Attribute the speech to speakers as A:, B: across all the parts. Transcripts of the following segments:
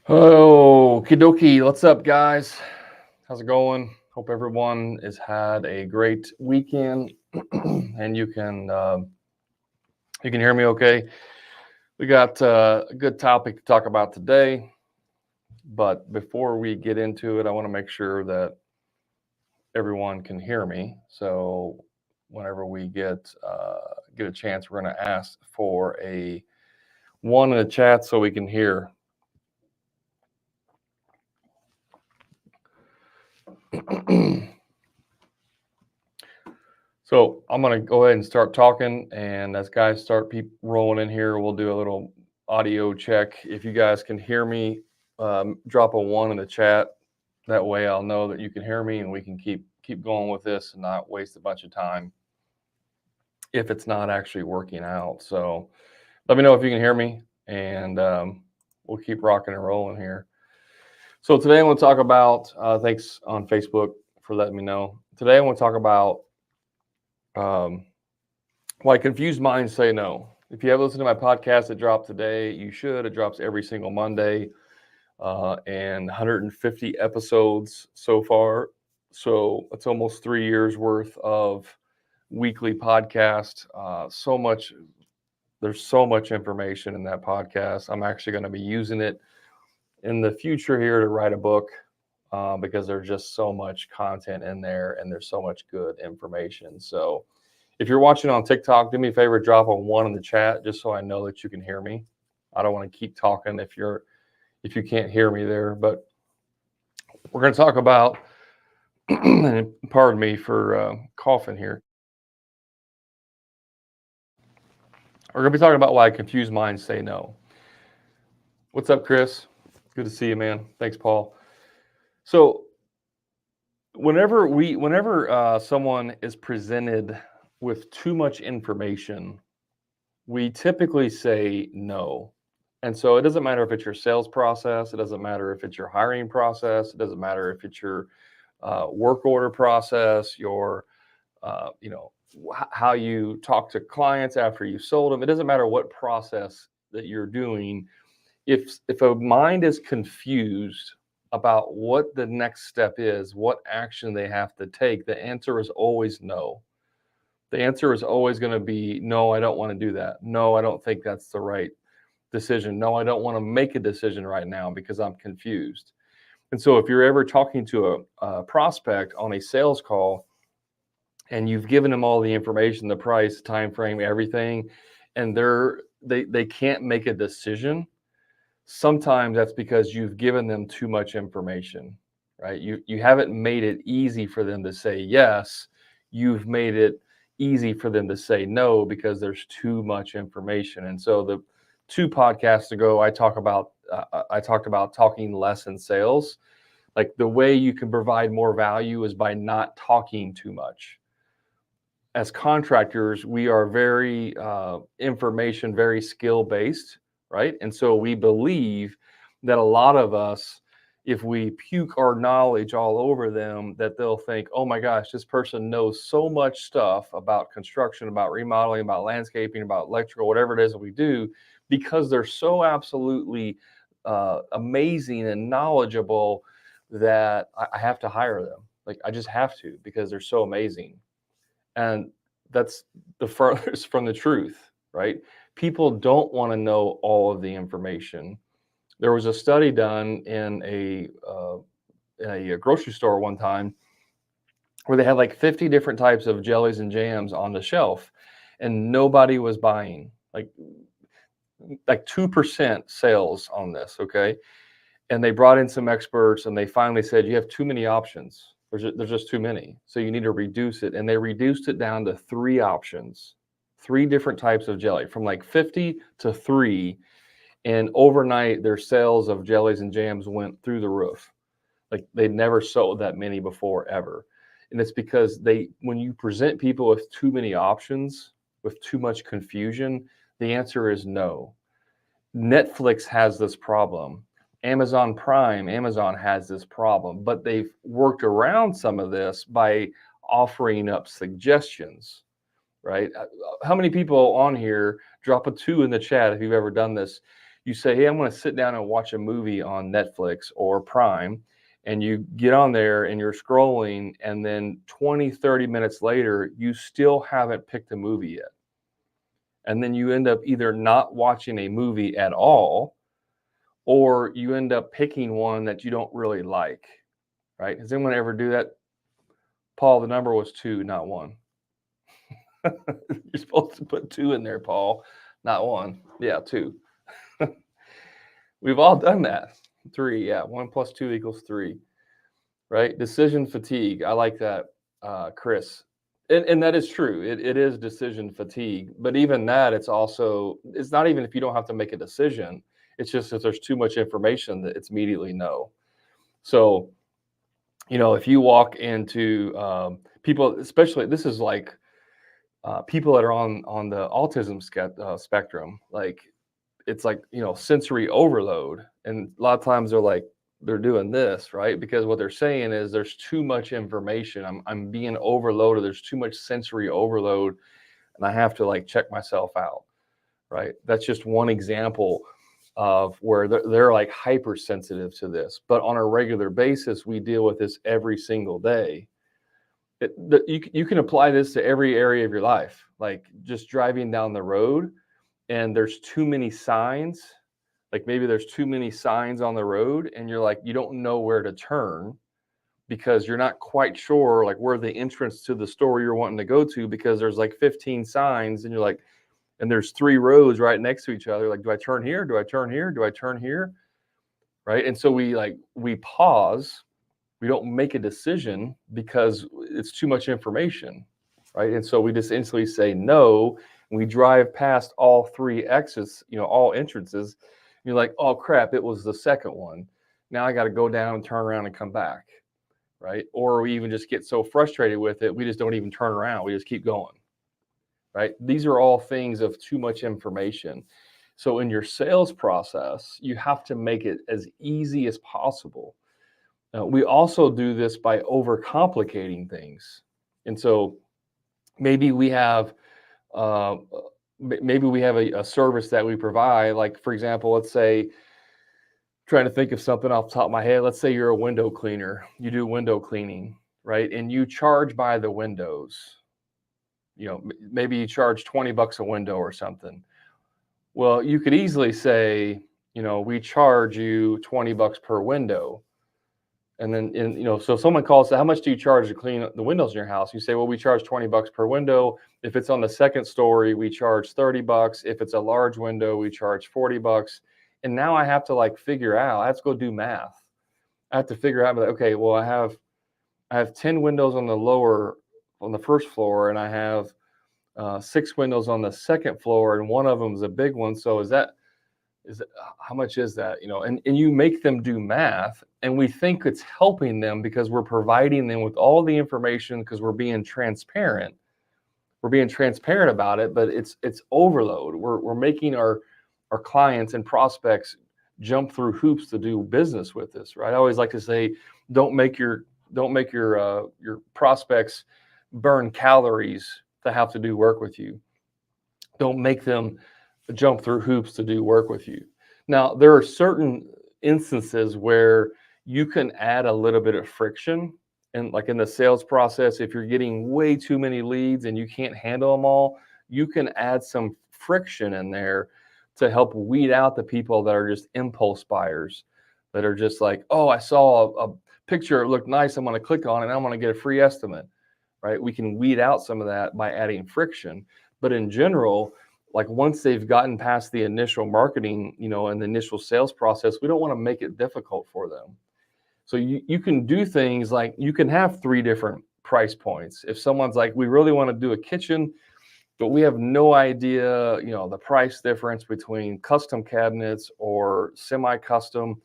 A: Oh, Kidoki, what's up, guys? How's it going? Hope everyone has had a great weekend, and you can hear me okay. We got a good topic to talk about today, but before we get into it, I want to make sure that everyone can hear me. So whenever we get a chance, we're going to ask for a one in the chat so we can hear. So I'm gonna go ahead and start talking, and as guys start rolling in here, we'll do a little audio check. If you guys can hear me, drop a one in the chat. That way, I'll know that you can hear me, and we can keep going with this and not waste a bunch of time if it's not actually working out. So let me know if you can hear me, and we'll keep rocking and rolling here. So today I want to talk about. Thanks on Facebook for letting me know. Today I want to talk about. Um, Why confused minds say no. If you have listened to my podcast, it dropped today. You should. It drops every single Monday, and 150 episodes so far. So it's almost 3 years worth of weekly podcast. So much. There's so much information in that podcast. I'm actually going to be using it in the future here to write a book because there's just so much content in there, and there's so much good information. So if you're watching on TikTok, do me a favor, drop a one in the chat just so I know that you can hear me. I don't want to keep talking if you can't hear me there, but we're going to talk about and pardon me for coughing here. We're going to be talking about why confused minds say no. What's up, Chris? Good to see you, man. Thanks, Paul. So whenever someone is presented with too much information, we typically say no. And so it doesn't matter if it's your sales process, it doesn't matter if it's your hiring process, it doesn't matter if it's your work order process, your how you talk to clients after you sold them. It doesn't matter what process that you're doing. If a mind is confused about what the next step is, what action they have to take, the answer is always no. The answer is always going to be no, I don't want to do that. No, I don't think that's the right decision. No, I don't want to make a decision right now because I'm confused. And so if you're ever talking to a prospect on a sales call and you've given them all the information, the price, time frame, everything, and they can't make a decision, sometimes that's because you've given them too much information, right? You haven't made it easy for them to say yes. You've made it easy for them to say no because there's too much information. And so the 2 podcasts ago, I talked about talking less in sales. Like the way you can provide more value is by not talking too much. As contractors, we are very information, very skill based, right? And so we believe that a lot of us, if we puke our knowledge all over them, that they'll think, oh my gosh, this person knows so much stuff about construction, about remodeling, about landscaping, about electrical, whatever it is that we do, because they're so absolutely amazing and knowledgeable that I have to hire them. Like I just have to because they're so amazing. And that's the furthest from the truth, right? People don't want to know all of the information. There was a study done in a grocery store one time where they had like 50 different types of jellies and jams on the shelf, and nobody was buying. Like 2% sales on this, okay? And they brought in some experts, and they finally said, you have too many options. There's just too many. So you need to reduce it. And they reduced it down to 3 options, 3 different types of jelly, from like 50 to 3. And overnight, their sales of jellies and jams went through the roof. Like they'd never sold that many before, ever. And it's because when you present people with too many options, with too much confusion, the answer is no. Netflix has this problem. Amazon Prime, Amazon has this problem, but they've worked around some of this by offering up suggestions, right? How many people on here, drop a 2 in the chat if you've ever done this? You say, hey, I'm going to sit down and watch a movie on Netflix or Prime, and you get on there and you're scrolling, and then 20, 30 minutes later, you still haven't picked a movie yet. And then you end up either not watching a movie at all, or you end up picking one that you don't really like, right? Does anyone ever do that? Paul, the number was 2, not 1. You're supposed to put 2 in there, Paul, not 1. Yeah, 2. We've all done that. 3, yeah. 1 + 2 = 3, right? Decision fatigue. I like that, Chris. And that is true. It is decision fatigue. But even that, it's not even if you don't have to make a decision. It's just if there's too much information that it's immediately no. So, if you walk into people, especially this is like people that are on the autism spectrum, like it's like sensory overload, and a lot of times they're doing this, right? Because what they're saying is there's too much information. I'm being overloaded. There's too much sensory overload, and I have to like check myself out, right? That's just one example of where they're like hypersensitive to this. But on a regular basis, we deal with this every single day. You can apply this to every area of your life, like just driving down the road and there's too many signs, like maybe there's too many signs on the road and you're like, you don't know where to turn because you're not quite sure like where the entrance to the store you're wanting to go to, because there's like 15 signs and you're like, and there's 3 roads right next to each other. Like, do I turn here? Do I turn here? Do I turn here? Right. And so we pause. We don't make a decision because it's too much information. Right. And so we just instantly say no. And we drive past all 3 exits, all entrances. You're like, oh crap, it was the second one. Now I got to go down and turn around and come back. Right. Or we even just get so frustrated with it, we just don't even turn around. We just keep going. Right? These are all things of too much information. So in your sales process, you have to make it as easy as possible. We also do this by overcomplicating things. And so maybe we have a service that we provide. Like, for example, let's say, trying to think of something off the top of my head. Let's say you're a window cleaner. You do window cleaning, right? And you charge by the windows. Maybe you charge $20 a window or something. Well, you could easily say, we charge you $20 per window. And then, so if someone calls, how much do you charge to clean the windows in your house? You say, well, we charge $20 per window. If it's on the second story, we charge $30. If it's a large window, we charge $40. And now I have to I have to go do math. I have to figure out, okay, well, I have 10 windows on the first floor, and I have 6 windows on the second floor, and one of them is a big one. So is how much is that? And you make them do math, and we think it's helping them because we're providing them with all the information because we're being transparent. We're being transparent about it, but it's overload. We're making our clients and prospects jump through hoops to do business with us, right? I always like to say, don't make your prospects burn calories to have to do work with you. Don't make them jump through hoops to do work with you. Now, there are certain instances where you can add a little bit of friction. And like in the sales process, if you're getting way too many leads and you can't handle them all, you can add some friction in there to help weed out the people that are just impulse buyers, that are just like, oh, I saw a picture, it looked nice, I'm going to click on it, and I'm going to get a free estimate. Right? We can weed out some of that by adding friction. But in general, like once they've gotten past the initial marketing, and the initial sales process, we don't want to make it difficult for them. So you can do things like you can have 3 different price points. If someone's like, we really want to do a kitchen, but we have no idea, the price difference between custom cabinets or semi-custom,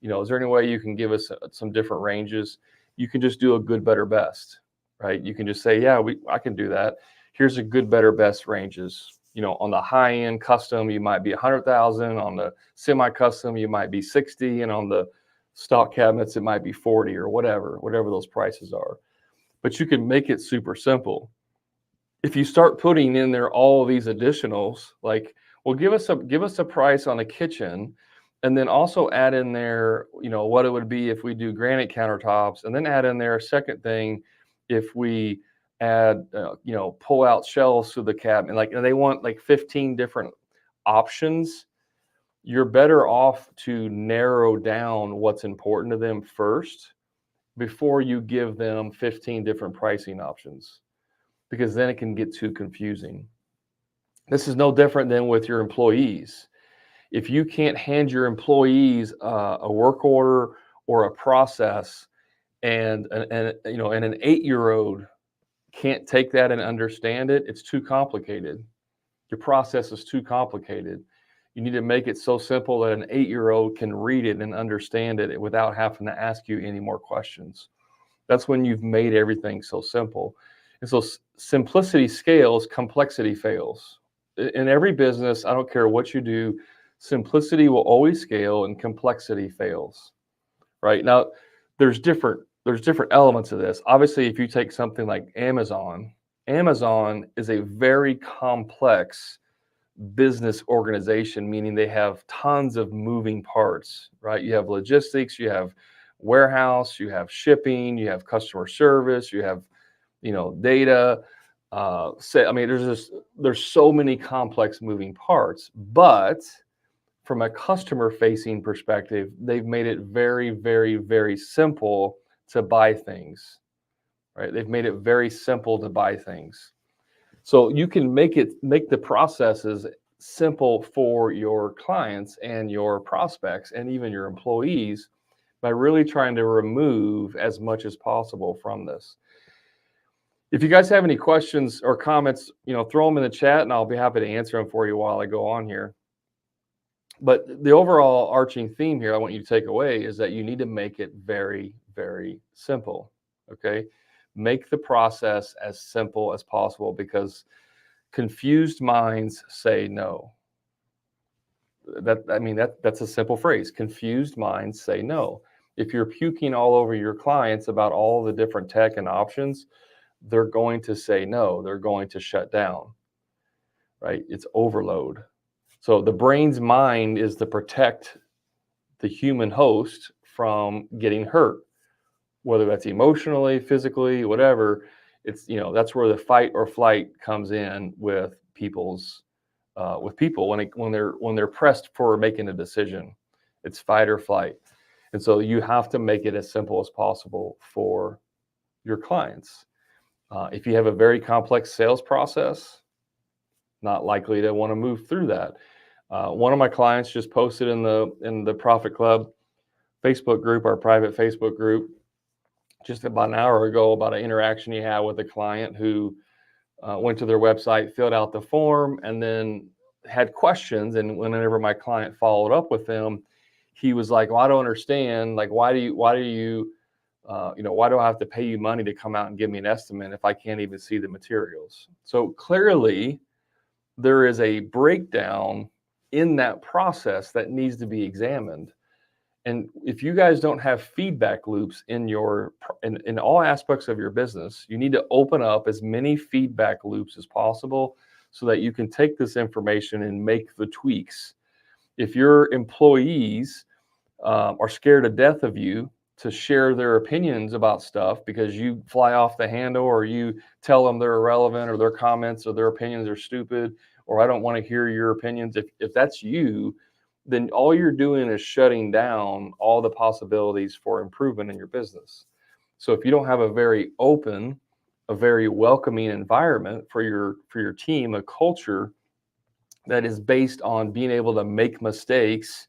A: is there any way you can give us some different ranges? You can just do a good, better, best. Right? You can just say, yeah, I can do that. Here's a good, better, best ranges. On the high end custom, you might be 100,000. On the semi-custom, you might be 60. And on the stock cabinets, it might be 40 or whatever those prices are. But you can make it super simple. If you start putting in there all of these additionals, like Well, give us a price on a kitchen, and then also add in there, what it would be if we do granite countertops, and then add in there a second thing if we add, pull out shelves to the cabinet. Like, and they want like 15 different options. You're better off to narrow down what's important to them first before you give them 15 different pricing options, because then it can get too confusing. This is no different than with your employees. If you can't hand your employees a work order or a process, and an 8-year-old can't take that and understand it, it's too complicated. Your process is too complicated. You need to make it so simple that an 8-year-old can read it and understand it without having to ask you any more questions. That's when you've made everything so simple. And so simplicity scales, complexity fails. In every business, I don't care what you do, simplicity will always scale and complexity fails. Right? Now, there's different elements of this. Obviously, if you take something like Amazon, Amazon is a very complex business organization, meaning they have tons of moving parts, right? You have logistics, you have warehouse, you have shipping, you have customer service, you have, data. There's so many complex moving parts, but from a customer facing perspective, they've made it very, very, very simple to buy things, right? They've made it very simple to buy things. So you can make the processes simple for your clients and your prospects and even your employees by really trying to remove as much as possible from this. If you guys have any questions or comments, throw them in the chat and I'll be happy to answer them for you while I go on here. But the overall arching theme here I want you to take away is that you need to make it very, very simple, okay? Make the process as simple as possible, because confused minds say no. That's a simple phrase. Confused minds say no. If you're puking all over your clients about all the different tech and options, they're going to say no. They're going to shut down, right? It's overload. So the brain's mind is to protect the human host from getting hurt, whether that's emotionally, physically, whatever. It's, that's where the fight or flight comes in with people when they're pressed for making a decision. It's fight or flight. And so you have to make it as simple as possible for your clients. If you have a very complex sales process, not likely to want to move through that. One of my clients just posted in the Profit Club Facebook group, our private Facebook group, just about an hour ago, about an interaction he had with a client who went to their website, filled out the form, and then had questions. And whenever my client followed up with them, he was like, "Well, I don't understand. Like, why do I have to pay you money to come out and give me an estimate if I can't even see the materials?" So clearly, there is a breakdown in that process that needs to be examined. And if you guys don't have feedback loops in all aspects of your business, you need to open up as many feedback loops as possible so that you can take this information and make the tweaks. If your employees are scared to death of you to share their opinions about stuff because you fly off the handle, or you tell them they're irrelevant, or their comments or their opinions are stupid, or I don't want to hear your opinions, if that's you, then all you're doing is shutting down all the possibilities for improvement in your business. So if you don't have a very open, a very welcoming environment for your team, a culture that is based on being able to make mistakes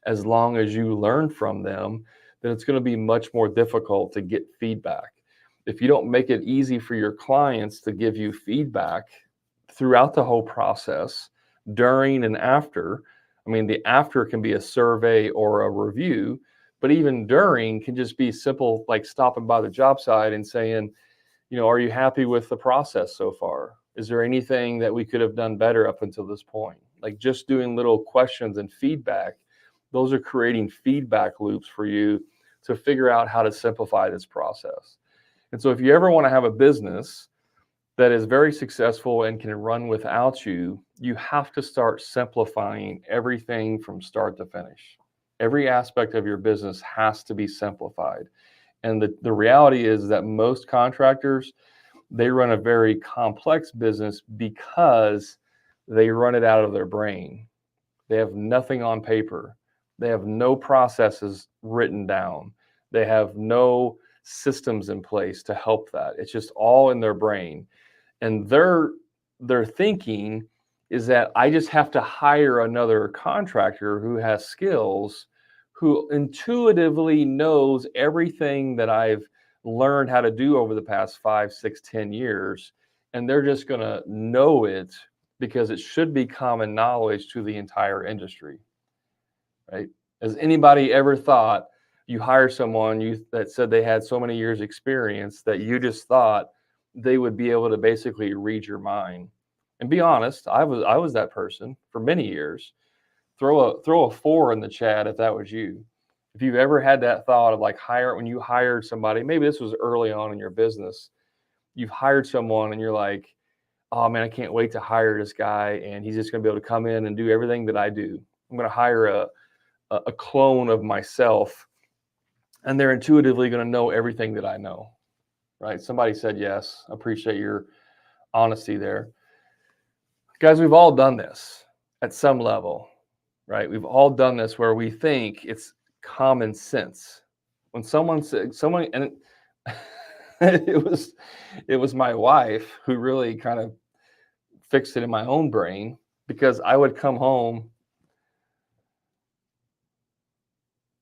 A: as long as you learn from them, then it's going to be much more difficult to get feedback. If you don't make it easy for your clients to give you feedback throughout the whole process, during and after, the after can be a survey or a review, but even during can just be simple, like stopping by the job site and saying, are you happy with the process so far? Is there anything that we could have done better up until this point? Like, just doing little questions and feedback, those are creating feedback loops for you to figure out how to simplify this process. And so if you ever want to have a business that is very successful and can run without you, you have to start simplifying everything from start to finish. Every aspect of your business has to be simplified. And the reality is that most contractors, they run a very complex business because they run it out of their brain. They have nothing on paper. They have no processes written down. They have no systems in place to help that. It's just all in their brain. And their thinking is that I just have to hire another contractor who has skills, who intuitively knows everything that I've learned how to do over the past 5, 6, 10 years, and they're just going to know it because it should be common knowledge to the entire industry, right? Has anybody ever thought you hire someone that said they had so many years experience that you just thought they would be able to basically read your mind? And be honest, I was that person for many years. Throw a 4 in the chat if that was you. If you've ever had that thought of like when you hired somebody, maybe this was early on in your business, you've hired someone and you're like, oh man, I can't wait to hire this guy and he's just going to be able to come in and do everything that I do. I'm going to hire a clone of myself and they're intuitively going to know everything that I know, right? Somebody said yes. I appreciate your honesty there. Guys, we've all done this at some level, right? We've all done this where we think it's common sense. When someone said, and it was my wife who really kind of fixed it in my own brain, because I would come home.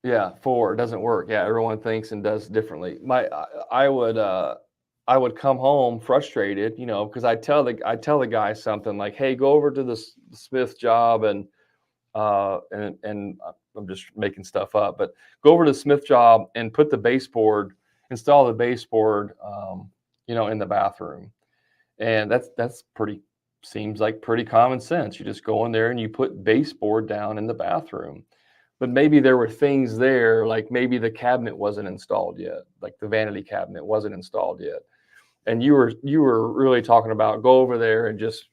A: Yeah, 4 doesn't work. Yeah, everyone thinks and does differently. I would come home frustrated, because I tell the guy something like, "Hey, go over to the Smith job and I'm just making stuff up, but go over to the Smith job and put the baseboard, install the baseboard, in the bathroom." And that's seems like pretty common sense. You just go in there and you put baseboard down in the bathroom. But maybe there were things there, like maybe the cabinet wasn't installed yet, like the vanity cabinet wasn't installed yet. And you were really talking about go over there and just,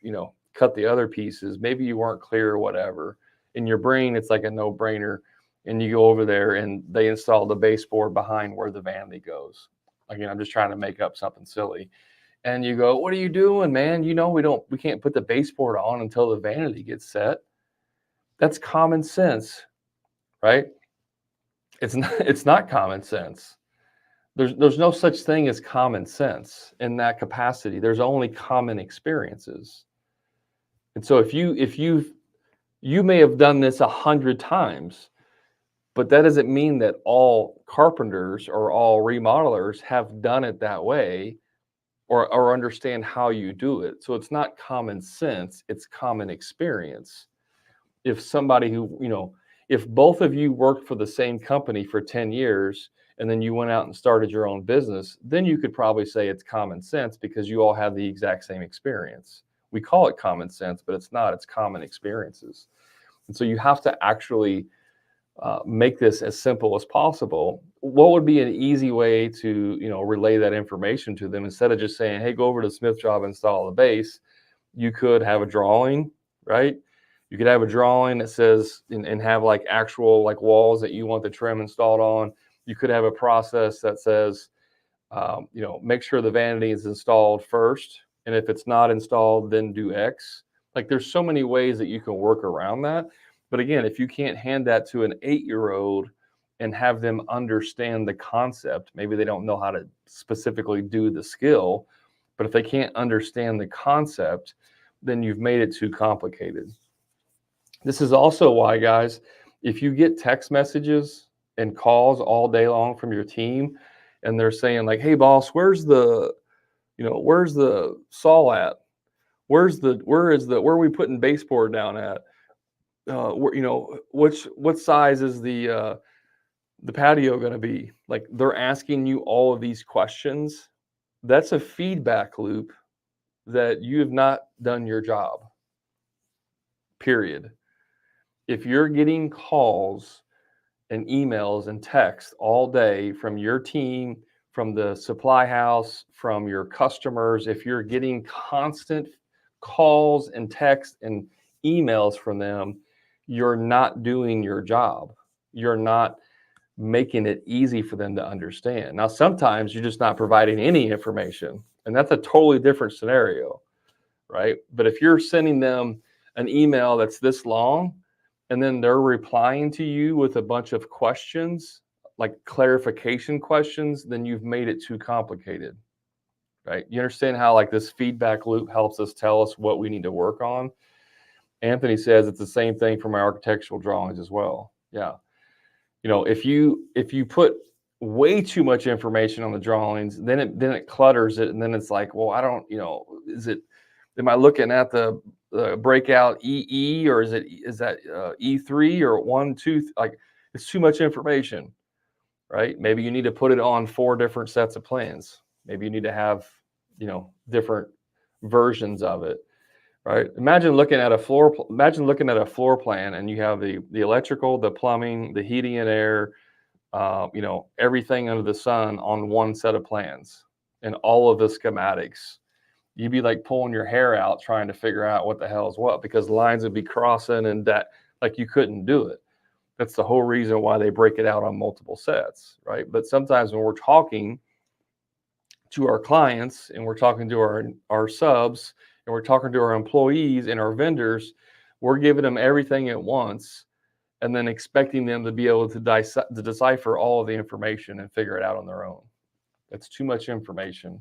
A: cut the other pieces. Maybe you weren't clear or whatever. In your brain, it's like a no-brainer. And you go over there and they install the baseboard behind where the vanity goes. Again, I'm just trying to make up something silly. And you go, "What are you doing, man? We can't put the baseboard on until the vanity gets set." That's common sense, right? It's not common sense. There's no such thing as common sense in that capacity. There's only common experiences. And so if you may have done this 100 times, but that doesn't mean that all carpenters or all remodelers have done it that way or understand how you do it. So it's not common sense, it's common experience. If somebody if both of you worked for the same company for 10 years and then you went out and started your own business, then you could probably say it's common sense because you all have the exact same experience. We call it common sense, but it's not, it's common experiences. And so you have to actually make this as simple as possible. What would be an easy way to, relay that information to them instead of just saying, "Hey, go over to the Smith job, install the base"? You could have a drawing, right? You could have a drawing that says and have like actual like walls that you want the trim installed on. You could have a process that says, make sure the vanity is installed first, and if it's not installed, then do X. Like there's so many ways that you can work around that. But again, if you can't hand that to an 8-year-old and have them understand the concept, maybe they don't know how to specifically do the skill, but if they can't understand the concept, then you've made it too complicated. This is also why, guys, if you get text messages and calls all day long from your team and they're saying like, "Hey boss, where's the saw at? Where are we putting baseboard down at? What size is the patio going to be?" Like they're asking you all of these questions. That's a feedback loop that you have not done your job. Period. If you're getting calls and emails and texts all day from your team from the supply house, from your customers, if you're getting constant calls and texts and emails from them, you're not doing your job. You're not making it easy for them to understand. Now, sometimes you're just not providing any information, and that's a totally different scenario, right? But if you're sending them an email that's this long, and then they're replying to you with a bunch of questions, like clarification questions, then you've made it too complicated, right? You understand how like this feedback loop helps us tell us what we need to work on? Anthony says it's the same thing for my architectural drawings as well. Yeah. If you put way too much information on the drawings, then it clutters it, and then it's like, well, I don't, am I looking at the breakout EE, or is that E3 or 1, 2? Like, it's too much information, right? Maybe you need to put it on 4 different sets of plans. Maybe you need to have, different versions of it, right? Imagine looking at a floor plan, and you have the electrical, the plumbing, the heating and air, everything under the sun on one set of plans, and all of the schematics. You'd be like pulling your hair out trying to figure out what the hell is what, because lines would be crossing, and that, like, you couldn't do it. That's the whole reason why they break it out on multiple sets, right? But sometimes when we're talking to our clients, and we're talking to our subs, and we're talking to our employees and our vendors, we're giving them everything at once, and then expecting them to be able to decipher all of the information and figure it out on their own. That's too much information.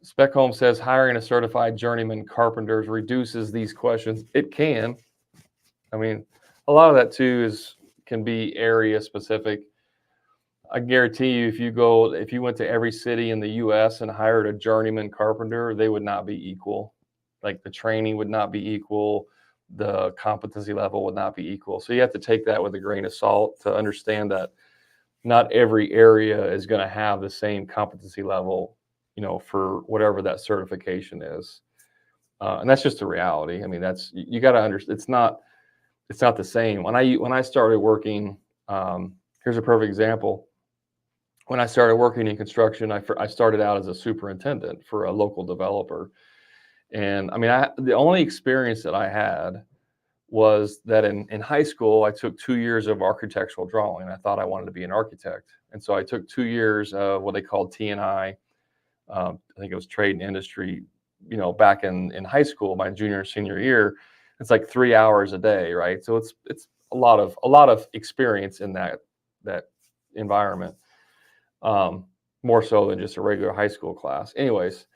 A: Spec Home says hiring a certified journeyman carpenter reduces these questions. It can. I mean, a lot of that too can be area specific. I guarantee you, if you went to every city in the U.S. and hired a journeyman carpenter, they would not be equal. Like, the training would not be equal. The competency level would not be equal. So you have to take that with a grain of salt to understand that not every area is going to have the same competency level, for whatever that certification is. And that's just the reality. I mean, you got to understand. It's not the same. When I started working, here's a perfect example. When I started working in construction, I started out as a superintendent for a local developer. And I mean, the only experience that I had was that in high school, I took 2 years of architectural drawing. I thought I wanted to be an architect. And so I took 2 years of what they called T&I. I think it was trade and industry, back in high school, my junior and senior year. It's like 3 hours a day, right? So it's a lot of experience in that environment, more so than just a regular high school class. Anyways,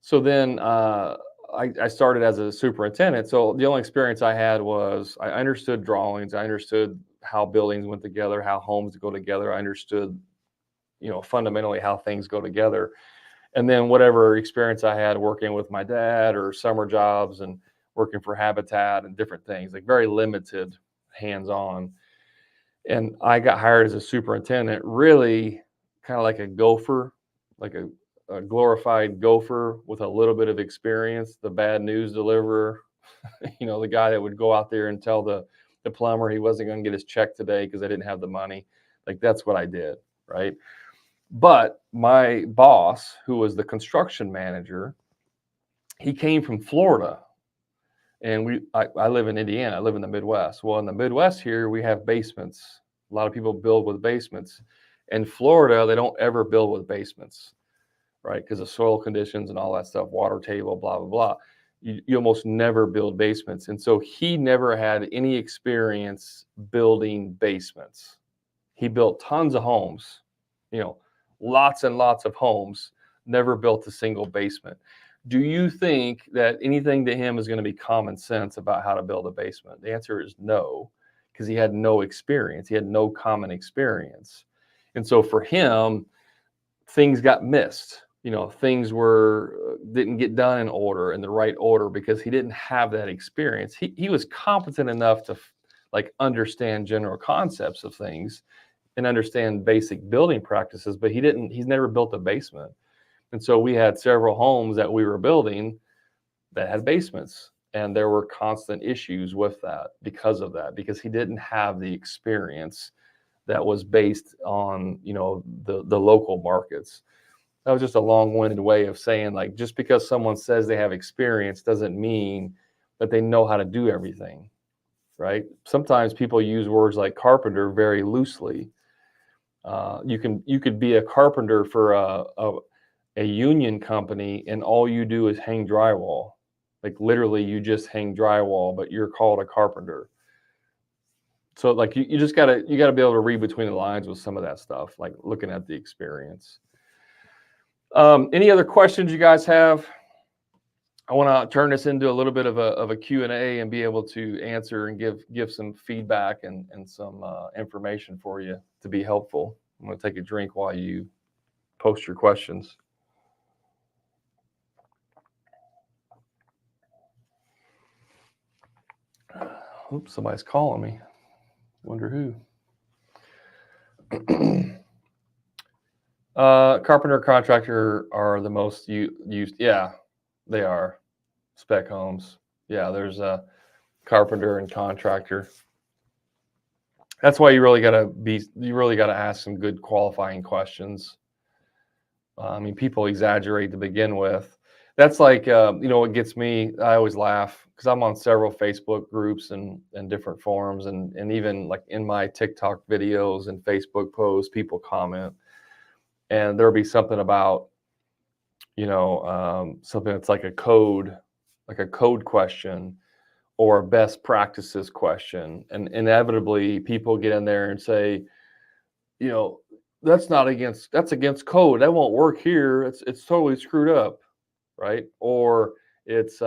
A: so then I started as a superintendent. So the only experience I had was I understood drawings. I understood how buildings went together, how homes go together. I understood, fundamentally how things go together. And then whatever experience I had working with my dad, or summer jobs and working for Habitat and different things, like very limited hands-on. And I got hired as a superintendent, really kind of like a gopher, like a glorified gopher with a little bit of experience, the bad news deliverer, the guy that would go out there and tell the plumber he wasn't going to get his check today because I didn't have the money. Like, that's what I did, right? But my boss, who was the construction manager, he came from Florida. And I live in Indiana. I live in the Midwest. Well, in the Midwest here, we have basements. A lot of people build with basements. In Florida, they don't ever build with basements, right? Because of soil conditions and all that stuff, water table, blah, blah, blah. You almost never build basements. And so he never had any experience building basements. He built tons of homes, lots and lots of homes, never built a single basement. Do you think that anything to him is going to be common sense about how to build a basement? The answer is no, because he had no experience. He had no common experience. And so for him, things got missed. Things didn't get done in the right order, because he didn't have that experience. He was competent enough to understand general concepts of things and understand basic building practices, but he's never built a basement. And so we had several homes that we were building that had basements, and there were constant issues with that because he didn't have the experience that was based on, the local markets. That was just a long-winded way of saying, like, just because someone says they have experience doesn't mean that they know how to do everything, right? Sometimes people use words like carpenter very loosely. You could be a carpenter for a union company, and all you do is hang drywall. Like, literally, you just hang drywall, but you're called a carpenter. So, like, you just gotta be able to read between the lines with some of that stuff, like looking at the experience. Any other questions you guys have? I want to turn this into a little bit of a Q&A and be able to answer and give some feedback and some information for you to be helpful. I'm going to take a drink while you post your questions. Oops, somebody's calling me. Wonder who. Carpenter, contractor are the most used. Yeah, they are. Spec homes. Yeah, there's a carpenter and contractor. That's why you really got to ask some good qualifying questions. I mean, people exaggerate to begin with. That's like, what gets me, I always laugh because I'm on several Facebook groups and different forums, and even like in my TikTok videos and Facebook posts, people comment, and there'll be something about, something that's like a code question or a best practices question. And inevitably people get in there and say, that's against code. That won't work here. It's totally screwed up. Right. Or it's,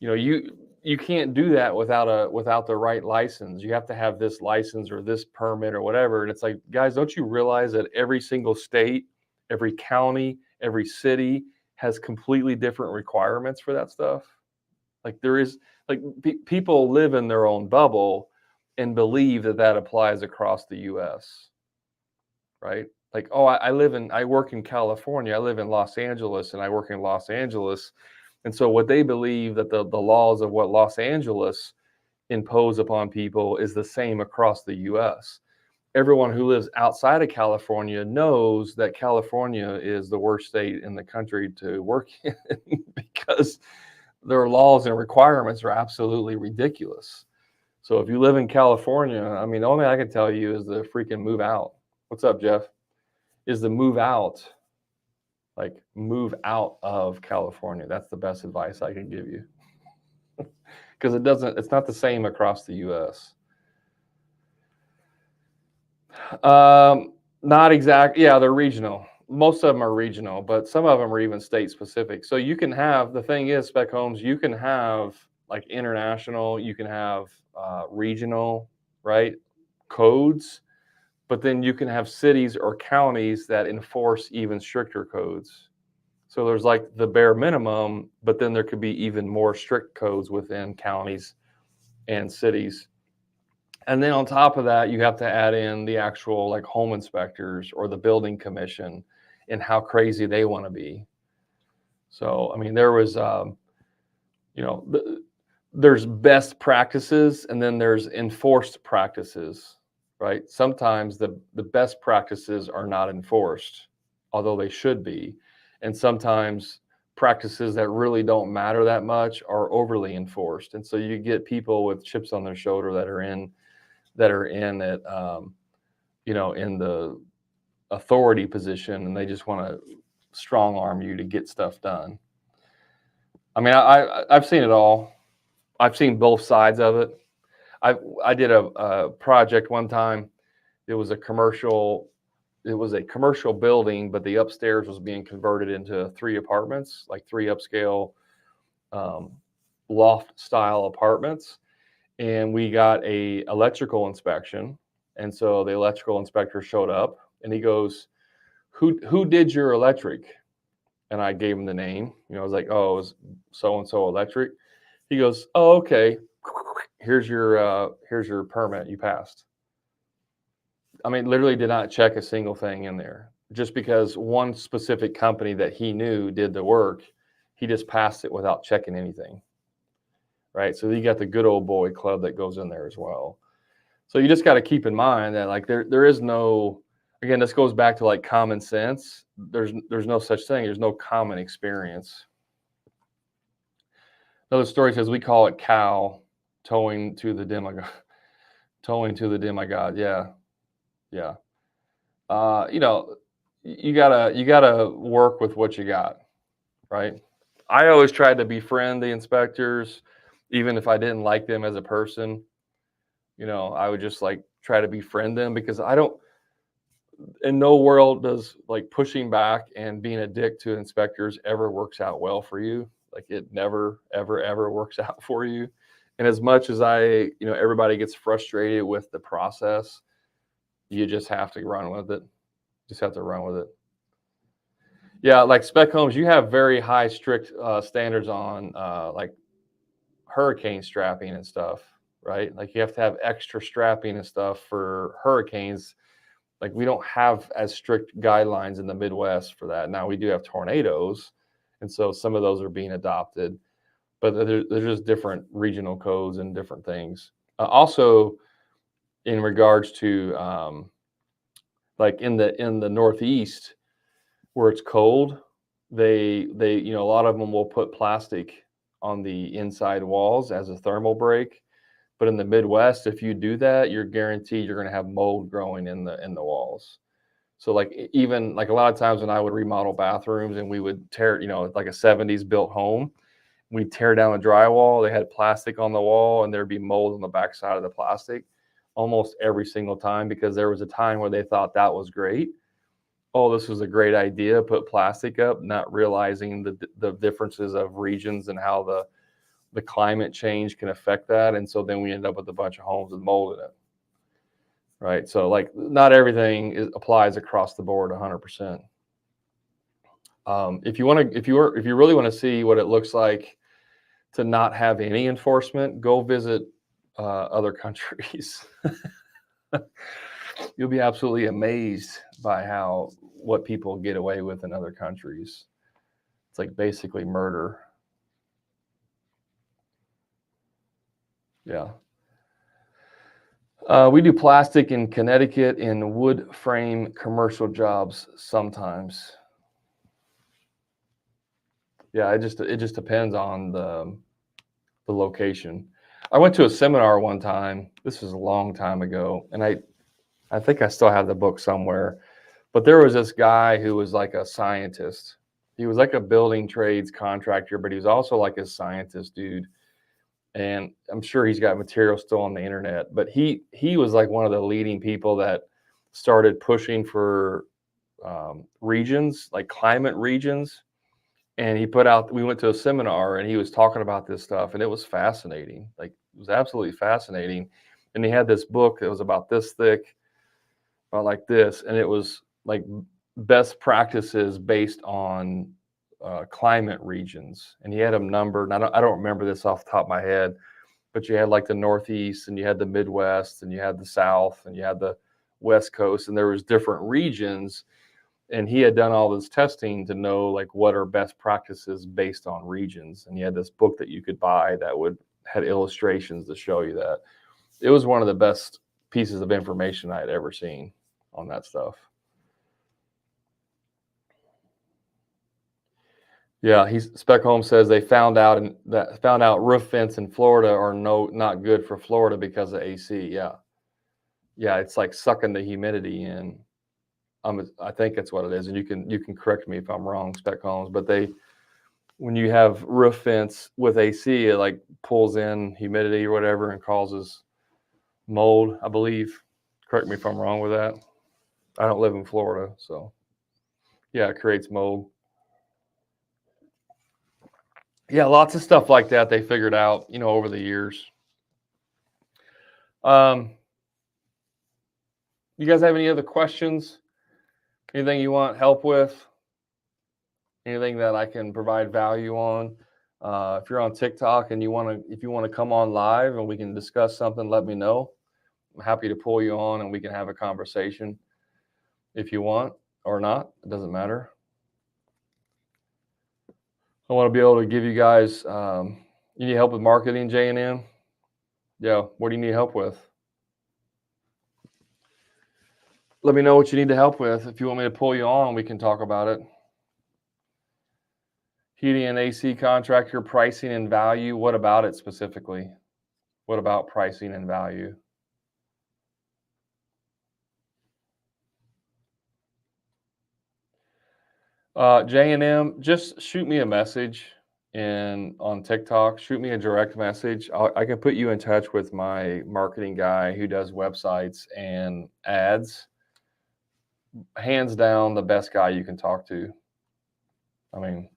A: you can't do that without the right license. You have to have this license or this permit or whatever. And it's like, guys, don't you realize that every single state, every county, every city has completely different requirements for that stuff? Like, there is, like, people live in their own bubble and believe that applies across the US, right? Like, oh, I work in California, I live in Los Angeles, and I work in Los Angeles. And so what they believe that the laws of what Los Angeles impose upon people is the same across the US. Everyone who lives outside of California knows that California is the worst state in the country to work in because their laws and requirements are absolutely ridiculous. So if you live in California, I mean, the only thing I can tell you is the freaking move out. What's up, Jeff? Is the move out. Like, move out of California. That's the best advice I can give you. Because it's not the same across the US. Not exactly. Yeah, they're regional. Most of them are regional, but some of them are even state specific. So you can have, the thing is, spec homes, you can have like international, you can have regional, right, codes, but then you can have cities or counties that enforce even stricter codes. So there's like the bare minimum, but then there could be even more strict codes within counties and cities. And then on top of that, you have to add in the actual like home inspectors or the building commission and how crazy they want to be. So, I mean, there was, there's best practices and then there's enforced practices, right? Sometimes the best practices are not enforced, although they should be. And sometimes practices that really don't matter that much are overly enforced. And so you get people with chips on their shoulder that are in it, in the authority position, and they just want to strong arm you to get stuff done. I mean, I've seen it all. I've seen both sides of it. I did a project one time. It was a commercial building, but the upstairs was being converted into 3 apartments, like 3 upscale loft style apartments. And we got a electrical inspection. And so the electrical inspector showed up and he goes, who did your electric? And I gave him the name. I was like, oh, it was so-and-so electric. He goes, oh, okay. Here's your permit. You passed. I mean, literally did not check a single thing in there. Just because one specific company that he knew did the work, he just passed it without checking anything. Right. So you got the good old boy club that goes in there as well. So you just got to keep in mind that like there is no, again, this goes back to like common sense. There's no such thing. There's no common experience. Another story says we call it cow towing to the demigod. Towing to the demigod. Yeah, yeah. You know, you gotta work with what you got, right? I always tried to befriend the inspectors, even if I didn't like them as a person. You know, I would just like try to befriend them because I don't. In no world does like pushing back and being a dick to inspectors ever works out well for you. Like it never, ever, ever works out for you. And as much as everybody gets frustrated with the process, you just have to run with it. Just have to run with it. Yeah, like spec homes, you have very high, strict standards on like hurricane strapping and stuff, right? Like you have to have extra strapping and stuff for hurricanes. Like we don't have as strict guidelines in the Midwest for that. Now we do have tornadoes, and so some of those are being adopted, but there's just different regional codes and different things. Also, in regards to like in the Northeast where it's cold, they a lot of them will put plastic on the inside walls as a thermal break. But in the Midwest, if you do that, you're guaranteed you're going to have mold growing in the walls. So like even like a lot of times when I would remodel bathrooms and we would tear, like a 70s built home, we'd tear down the drywall. They had plastic on the wall and there'd be mold on the backside of the plastic almost every single time because there was a time where they thought that was great. Oh, this was a great idea, put plastic up, not realizing the differences of regions and how the climate change can affect that. And so then we end up with a bunch of homes with mold in it. Right. So like not everything applies across the board 100%. If you really want to see what it looks like to not have any enforcement, go visit other countries. You'll be absolutely amazed by what people get away with in other countries. It's like basically murder. Yeah. We do plastic in Connecticut in wood frame commercial jobs sometimes. Yeah, it just depends on the location. I went to a seminar one time. This was a long time ago, and I think I still have the book somewhere. But there was this guy who was like a scientist. He was like a building trades contractor, but he was also like a scientist dude. And I'm sure he's got material still on the internet. But he was like one of the leading people that started pushing for regions, like climate regions. And we went to a seminar and he was talking about this stuff and it was fascinating. Like it was absolutely fascinating. And he had this book that was about this thick, about like this, and it was like best practices based on climate regions. And he had them numbered. And I don't remember this off the top of my head, but you had like the Northeast and you had the Midwest and you had the South and you had the West Coast, and there was different regions. And he had done all this testing to know like what are best practices based on regions. And he had this book that you could buy that had illustrations to show you that. It was one of the best pieces of information I had ever seen on that stuff. Yeah, Spec Home says they found out roof vents in Florida are not good for Florida because of AC. Yeah, yeah, it's like sucking the humidity in. I think that's what it is, and you can correct me if I'm wrong, Spec Homes, but when you have roof vents with AC, it like pulls in humidity or whatever and causes mold, I believe. Correct me if I'm wrong with that. I don't live in Florida, so yeah, it creates mold. Yeah, lots of stuff like that they figured out, over the years. You guys have any other questions? Anything you want help with? Anything that I can provide value on? If you're on TikTok and if you want to come on live and we can discuss something, let me know. I'm happy to pull you on and we can have a conversation if you want or not. It doesn't matter. I want to be able to give you guys. You need help with marketing, J&M? Yeah. What do you need help with? Let me know what you need to help with. If you want me to pull you on, we can talk about it. Heating and AC contractor, pricing and value. What about it specifically? What about pricing and value? J&M, just shoot me a message on TikTok. Shoot me a direct message. I can put you in touch with my marketing guy who does websites and ads. Hands down, the best guy you can talk to. I mean,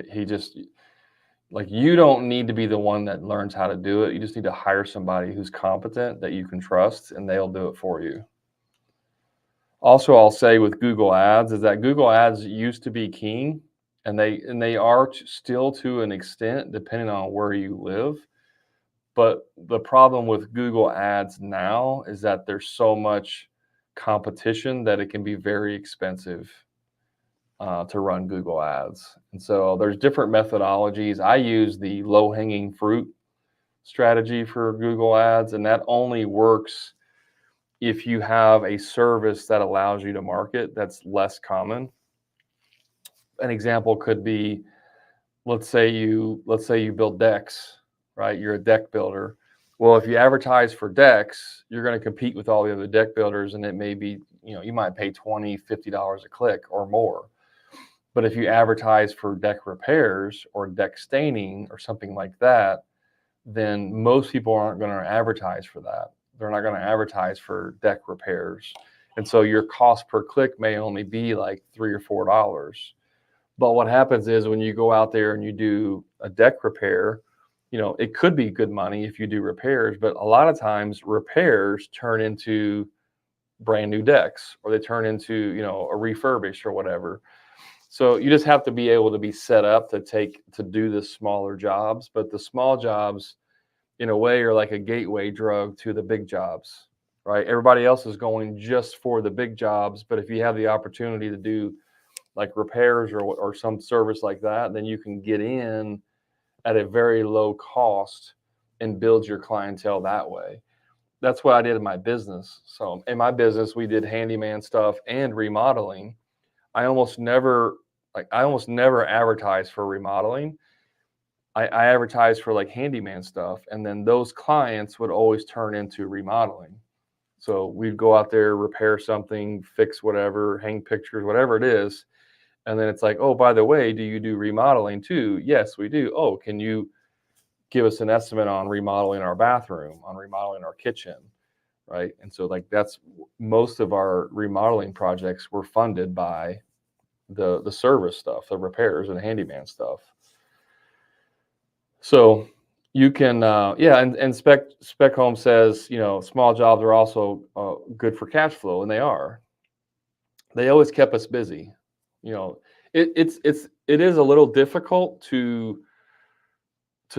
A: he just, like, you don't need to be the one that learns how to do it. You just need to hire somebody who's competent that you can trust, and they'll do it for you. Also, I'll say with Google Ads is that Google Ads used to be king, and they are still to an extent, depending on where you live. But the problem with Google Ads now is that there's so much competition that it can be very expensive to run Google Ads. And so there's different methodologies. I use the low-hanging fruit strategy for Google Ads, and that only works if you have a service that allows you to market that's less common. An example could be, let's say you build decks, right? You're a deck builder. Well, if you advertise for decks, you're going to compete with all the other deck builders, and it may be, you might pay $20, $50 a click or more. But if you advertise for deck repairs or deck staining or something like that, then most people aren't going to advertise for that. They're not going to advertise for deck repairs. And so your cost per click may only be like $3 or $4. But what happens is when you go out there and you do a deck repair, it could be good money if you do repairs, but a lot of times repairs turn into brand new decks, or they turn into, a refurbished or whatever. So you just have to be able to be set up to do the smaller jobs. But the small jobs, in a way, are like a gateway drug to the big jobs, right? Everybody else is going just for the big jobs. But if you have the opportunity to do like repairs or some service like that, then you can get in at a very low cost and build your clientele that way. That's what I did in my business. So in my business, we did handyman stuff and remodeling. I almost never advertised for remodeling. I advertised for like handyman stuff, and then those clients would always turn into remodeling. So we'd go out there, repair something, fix whatever, hang pictures, whatever it is. And then it's like, oh, by the way, do you do remodeling too? Yes, we do. Oh, can you give us an estimate on remodeling our bathroom, on remodeling our kitchen, right? And so like that's most of our remodeling projects were funded by the service stuff, the repairs and handyman stuff. So you can, and Spec Home says, small jobs are also good for cash flow, and they are. They always kept us busy. It is a little difficult to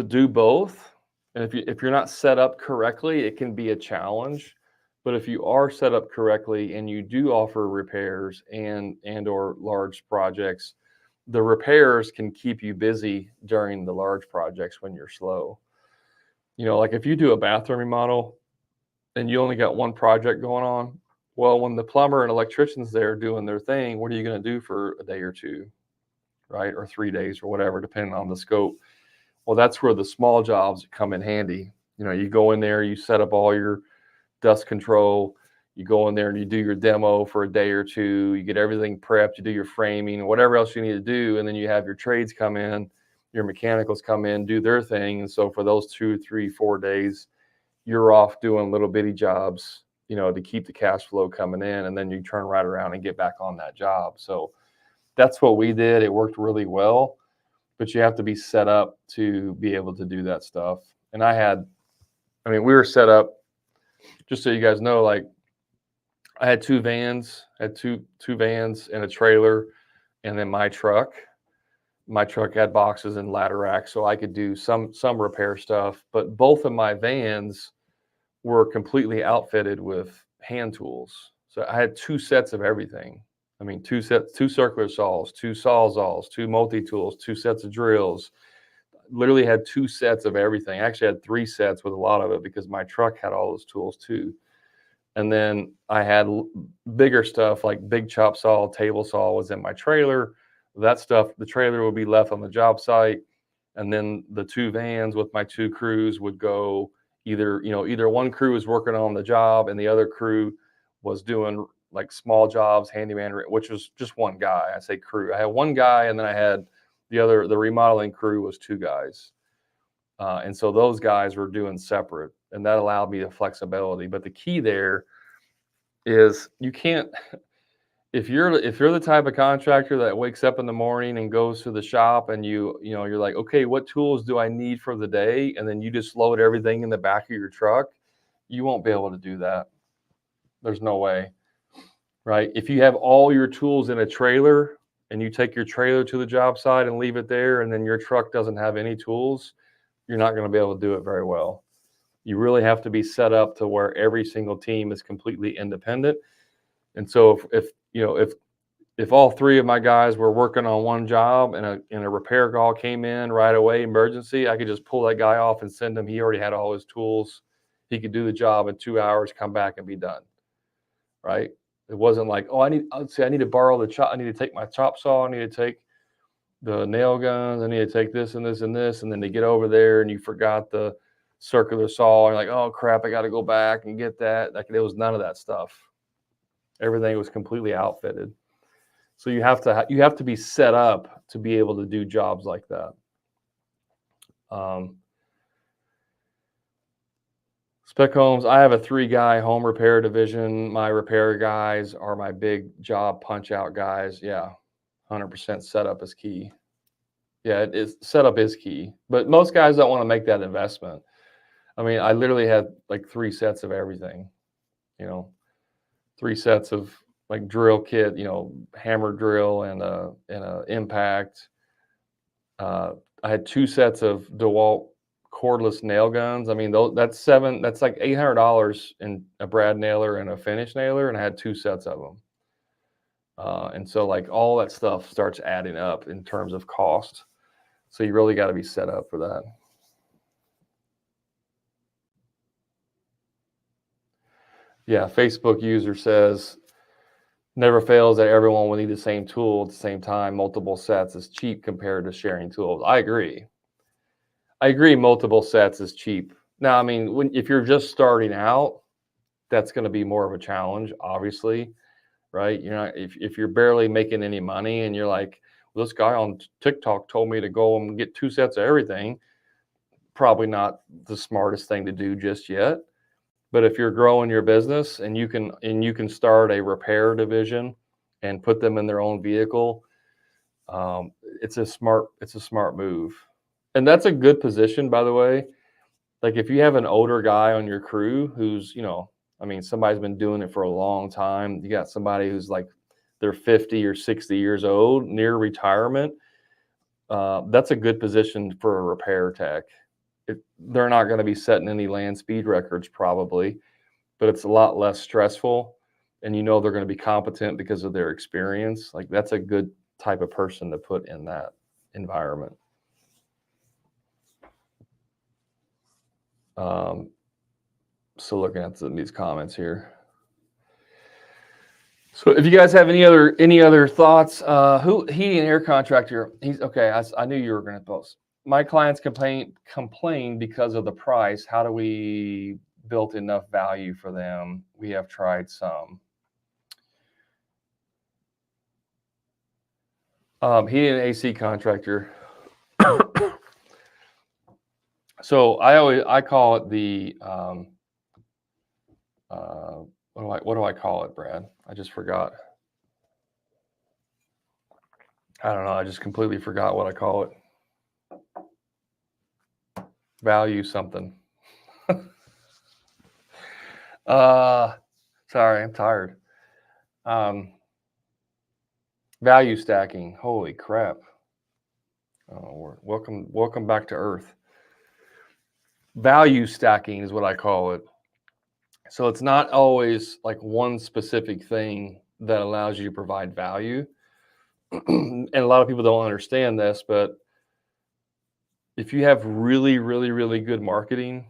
A: do both, and if you're not set up correctly, it can be a challenge. But if you are set up correctly and you do offer repairs and or large projects, the repairs can keep you busy during the large projects when you're slow. Like if you do a bathroom remodel and you only got one project going on, well, when the plumber and electrician's there doing their thing, what are you going to do for a day or two, right? Or 3 days or whatever, depending on the scope. Well, that's where the small jobs come in handy. You go in there, you set up all your dust control, you go in there and you do your demo for a day or two, you get everything prepped, you do your framing, whatever else you need to do, and then you have your trades come in, your mechanicals come in, do their thing. And so for those 2, 3, 4 days, you're off doing little bitty jobs, to keep the cash flow coming in, and then you turn right around and get back on that job. So that's what we did. It worked really well, but you have to be set up to be able to do that stuff. And we were set up, just so you guys know, like I had two vans and a trailer, and then my truck. My truck had boxes and ladder racks, so I could do some repair stuff. But both of my vans were completely outfitted with hand tools. So I had 2 sets of everything. 2 circular saws, 2 sawzalls, 2 multi-tools, 2 sets of drills. Literally had 2 sets of everything. I actually had 3 sets with a lot of it because my truck had all those tools too. And then I had bigger stuff like big chop saw, table saw was in my trailer. That stuff, the trailer would be left on the job site. And then the 2 vans with my 2 crews would go either one crew was working on the job and the other crew was doing like small jobs, handyman, which was just one guy. I say crew. I had one guy, and then I had the remodeling crew was 2 guys. And so those guys were doing separate, and that allowed me the flexibility. But the key there is you can't, if you're the type of contractor that wakes up in the morning and goes to the shop and you're like, okay, what tools do I need for the day? And then you just load everything in the back of your truck, you won't be able to do that. There's no way, right? If you have all your tools in a trailer and you take your trailer to the job site and leave it there, and then your truck doesn't have any tools, you're not going to be able to do it very well. You really have to be set up to where every single team is completely independent. And so if all 3 of my guys were working on one job and a repair call came in right away, emergency, I could just pull that guy off and send him. He already had all his tools. He could do the job in 2 hours, come back and be done. Right? It wasn't like, oh, I need to borrow I need to take my chop saw. I need to take the nail guns. I need to take this and this and this. And then they get over there and you forgot the circular saw. And you're like, oh crap, I got to go back and get that. Like, there was none of that stuff. Everything was completely outfitted. So you have to be set up to be able to do jobs like that. Spec Homes, I have a 3-guy home repair division. My repair guys are my big job punch out guys. Yeah, 100% setup is key. Yeah, setup is key. But most guys don't want to make that investment. I mean, I literally had like 3 sets of everything, 3 sets of like drill kit, hammer drill and a impact. I had 2 sets of DeWalt cordless nail guns. I mean, that's like $800 in a brad nailer and a finish nailer, and I had 2 sets of them. And so like all that stuff starts adding up in terms of cost. So you really got to be set up for that. Yeah, Facebook user says, never fails that everyone will need the same tool at the same time. Multiple sets is cheap compared to sharing tools. I agree. Multiple sets is cheap. Now, I mean, if you're just starting out, that's going to be more of a challenge, obviously, right? If you're barely making any money and you're like, well, this guy on TikTok told me to go and get 2 sets of everything, probably not the smartest thing to do just yet. But if you're growing your business and you can start a repair division and put them in their own vehicle, it's a smart move. And that's a good position, by the way. Like if you have an older guy on your crew who's, somebody's been doing it for a long time. You got somebody who's like they're 50 or 60 years old, near retirement. That's a good position for a repair tech. They're not going to be setting any land speed records probably, but it's a lot less stressful. And they're going to be competent because of their experience. Like that's a good type of person to put in that environment. So looking at these comments here. So if you guys have any other thoughts, heating and air contractor, he's okay. I knew you were going to post. My clients complain because of the price. How do we build enough value for them? We have tried some. Heating and AC contractor. So I call it the what do I call it, Brad? I just forgot. I don't know. I just completely forgot what I call it. Value something. Sorry, I'm tired. Value stacking. Holy crap. Oh, welcome back to Earth. Value stacking is what I call it. So it's not always like one specific thing that allows you to provide value. And a lot of people don't understand this, but if you have really, really, really good marketing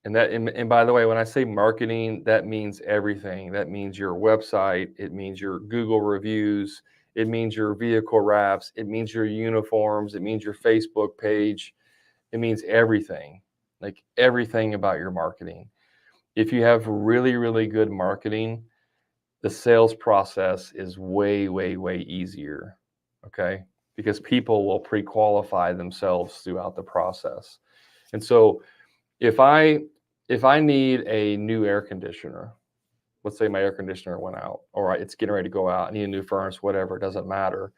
A: And by the way, when I say marketing, that means everything. That means your website, it means your Google reviews, it means your vehicle wraps, it means your uniforms, it means your Facebook page, it means everything. Like everything about your marketing. If you have really, really good marketing, the sales process is way, way, way easier. Okay. Because people will pre-qualify themselves throughout the process. And so if I need a new air conditioner, let's say my air conditioner went out, or it's getting ready to go out, I need a new furnace, whatever, it doesn't matter.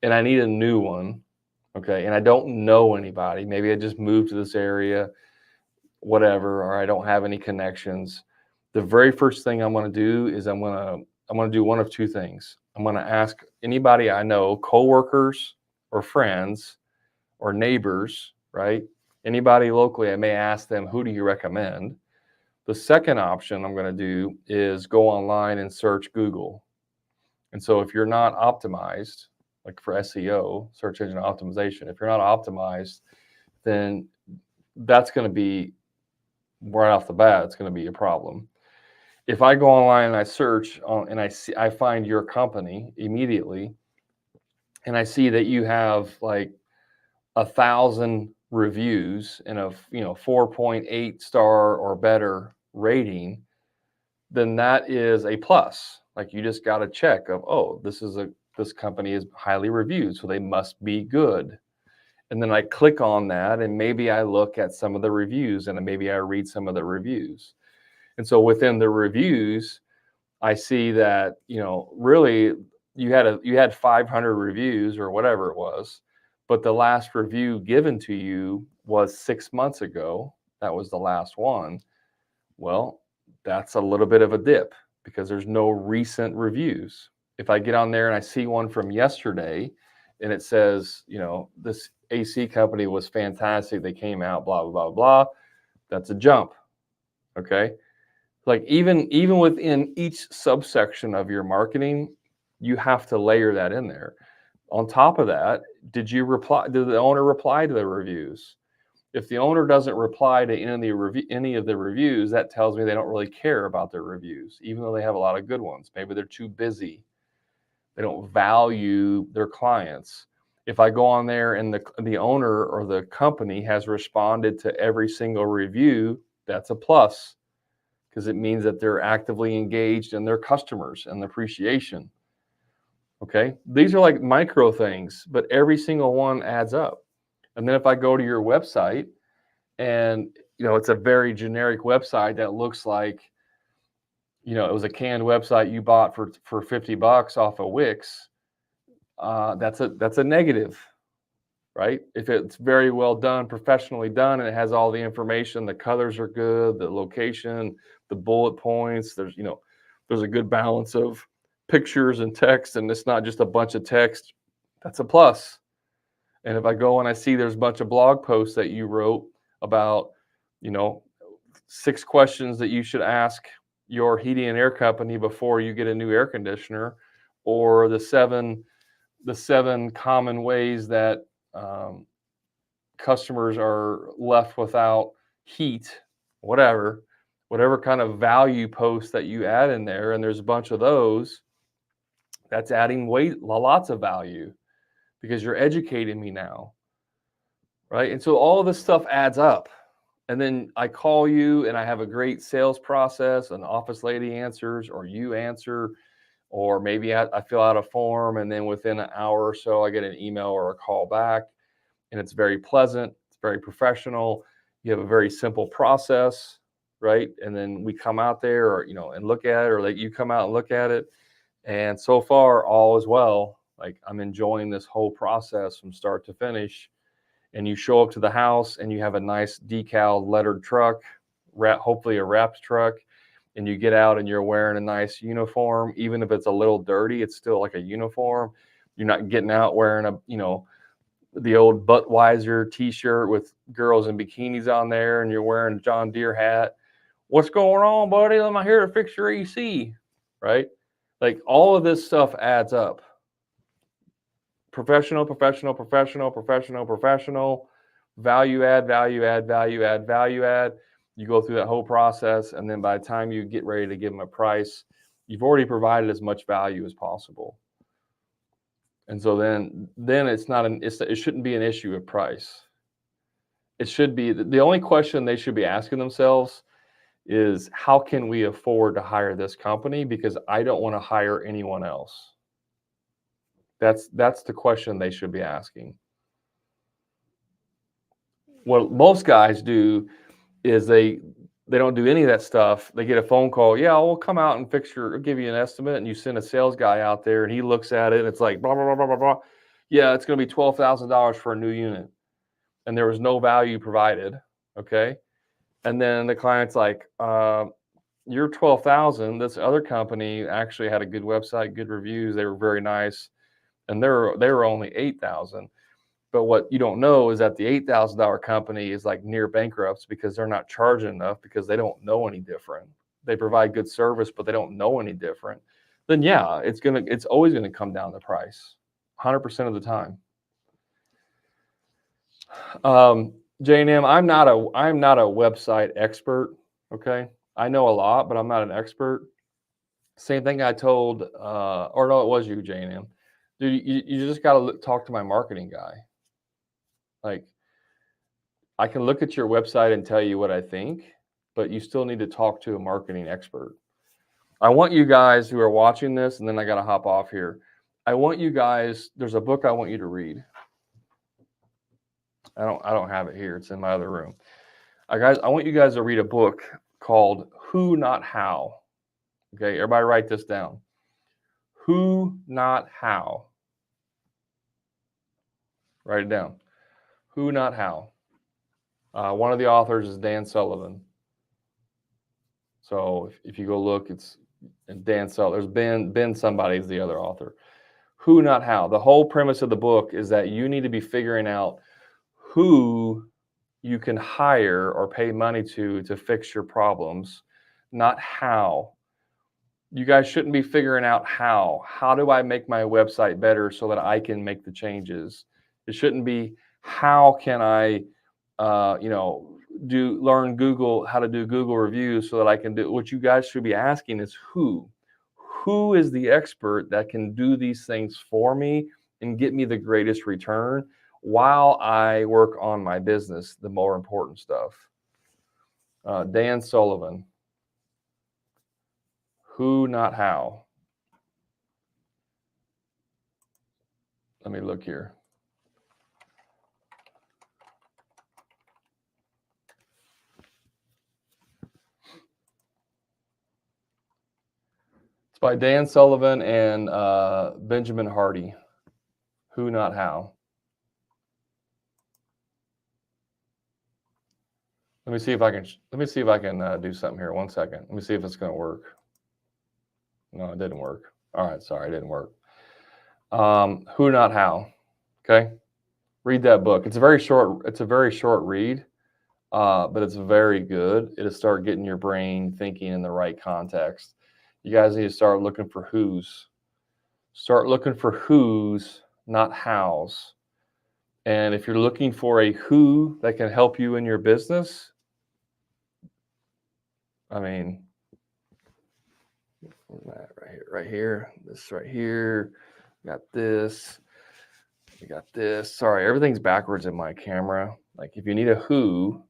A: And I need a new one. Okay. And I don't know anybody. Maybe I just moved to this area, whatever, or I don't have any connections. The very first thing I'm going to do is I'm going to do one of two things. I'm going to ask anybody I know, coworkers or friends or neighbors, right? Anybody locally, I may ask them, who do you recommend? The second option I'm going to do is go online and search Google. And so if you're not optimized, like for SEO, search engine optimization, if you're not optimized, then that's going to be right off the bat, it's going to be a problem. If I go online and I search and I find your company immediately, and I see that you have like 1,000 reviews and a 4.8 star or better rating, then that is a plus. Like you just got a check of, oh, this company is highly reviewed, so they must be good. And then I click on that, and maybe I look at some of the reviews, and maybe I read some of the reviews. And so within the reviews, I see that, really you had 500 reviews or whatever it was, but the last review given to you was 6 months ago. That was the last one. Well, that's a little bit of a dip because there's no recent reviews. If I get on there and I see one from yesterday and it says, this AC company was fantastic, they came out, blah, blah, blah, blah, that's a jump. Okay. Like even within each subsection of your marketing, you have to layer that in there. On top of that, did the owner reply to the reviews? If the owner doesn't reply to any of the reviews, that tells me they don't really care about their reviews, even though they have a lot of good ones. Maybe they're too busy. They don't value their clients. If I go on there and the owner or the company has responded to every single review, that's a plus, because it means that they're actively engaged in their customers and the appreciation. Okay. These are like micro things, but every single one adds up. And then if I go to your website and, it's a very generic website that looks like, it was a canned website you bought for $50 off of Wix, that's a negative, right? If it's very well done, professionally done, and it has all the information, the colors are good, the location, the bullet points, there's a good balance of pictures and text, and it's not just a bunch of text, that's a plus. And if I go and I see there's a bunch of blog posts that you wrote about, 6 questions that you should ask your heating and air company before you get a new air conditioner, or the seven common ways that customers are left without heat, whatever kind of value post that you add in there, and there's a bunch of those, that's adding lots of value because you're educating me now, right? And so all of this stuff adds up. And then I call you and I have a great sales process, an office lady answers or you answer, or maybe I fill out a form and then within an hour or so I get an email or a call back, and it's very pleasant, it's very professional. You have a very simple process, right? And then we come out there or, and look at it, or let you come out and look at it. And so far, all is well. Like I'm enjoying this whole process from start to finish. And you show up to the house and you have a nice decal lettered truck, hopefully a wrapped truck, and you get out and you're wearing a nice uniform. Even if it's a little dirty, it's still like a uniform. You're not getting out wearing the old Budweiser t-shirt with girls in bikinis on there, and you're wearing a John Deere hat. What's going on, buddy? I'm here to fix your AC, right? Like all of this stuff adds up. Professional, professional, professional, professional, professional, value add, value add, value add, value add. You go through that whole process, and then by the time you get ready to give them a price, you've already provided as much value as possible. And so then it's not it shouldn't be an issue of price. It should be the only question they should be asking themselves is, how can we afford to hire this company? Because I don't want to hire anyone else. That's the question they should be asking. What most guys do is they don't do any of that stuff. They get a phone call. Yeah, we'll come out and give you an estimate, and you send a sales guy out there, and he looks at it, and it's like blah blah blah blah blah blah. Yeah, it's going to be $12,000 for a new unit, and there was no value provided. Okay, and then the client's like, "You're 12,000. This other company actually had a good website, good reviews. They were very nice, and they were only 8,000." But what you don't know is that the $8,000 company is like near bankruptcy because they're not charging enough, because they don't know any different. They provide good service, but they don't know any different. Then yeah, it's always gonna come down to price, 100% of the time. J&M, I'm not a website expert. Okay, I know a lot, but I'm not an expert. Same thing I told, or no, it was you, J&M. Dude, you just got to talk to my marketing guy. Like, I can look at your website and tell you what I think, but you still need to talk to a marketing expert. I want you guys who are watching this, and then I got to hop off here. I want you guys, there's a book I want you to read. I don't have it here. It's in my other room. Guys, I want you guys to read a book called Who Not How. Okay, everybody write this down. Who Not How. Write it down. Who Not How. One of the authors is Dan Sullivan. So if you go look, it's Dan Sullivan. There's Ben somebody is the other author. Who Not How. The whole premise of the book is that you need to be figuring out who you can hire or pay money to fix your problems, not how. You guys shouldn't be figuring out how. How do I make my website better so that I can make the changes? It shouldn't be how can I, learn Google, how to do Google reviews so that I can do. What you guys should be asking is who. Who is the expert that can do these things for me and get me the greatest return while I work on my business, the more important stuff. Dan Sullivan. Who Not How. Let me look here. It's by Dan Sullivan and Benjamin Hardy. Who Not How. Let me see if I can do something here. 1 second. Let me see if it's going to work. No, it didn't work. All right, sorry, it didn't work. Who Not How. Okay, read that book. It's a very short read, but it's very good. It'll start getting your brain thinking in the right context. You guys need to start looking for who's. Start looking for who's, not how's. And if you're looking for a who that can help you in your business, I mean, right here, this right here, got this, we got this. Sorry, everything's backwards in my camera. Like, if you need a who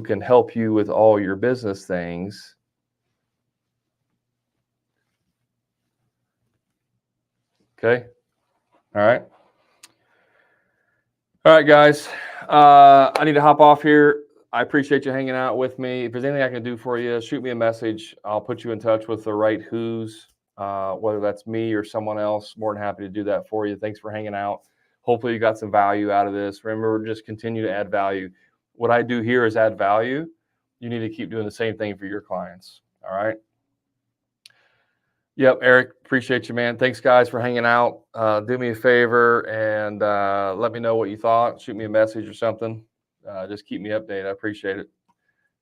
A: can help you with all your business things, okay? All right, guys. I need to hop off here. I appreciate you hanging out with me. If there's anything I can do for you, shoot me a message. I'll put you in touch with the right who's, whether that's me or someone else. More than happy to do that for you. Thanks for hanging out. Hopefully you got some value out of this. Remember, just continue to add value. What I do here is add value. You need to keep doing the same thing for your clients. All right. Yep, Eric, appreciate you, man. Thanks, guys, for hanging out. Do me a favor and let me know what you thought. Shoot me a message or something. Just keep me updated. I appreciate it.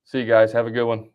A: See you guys. Have a good one.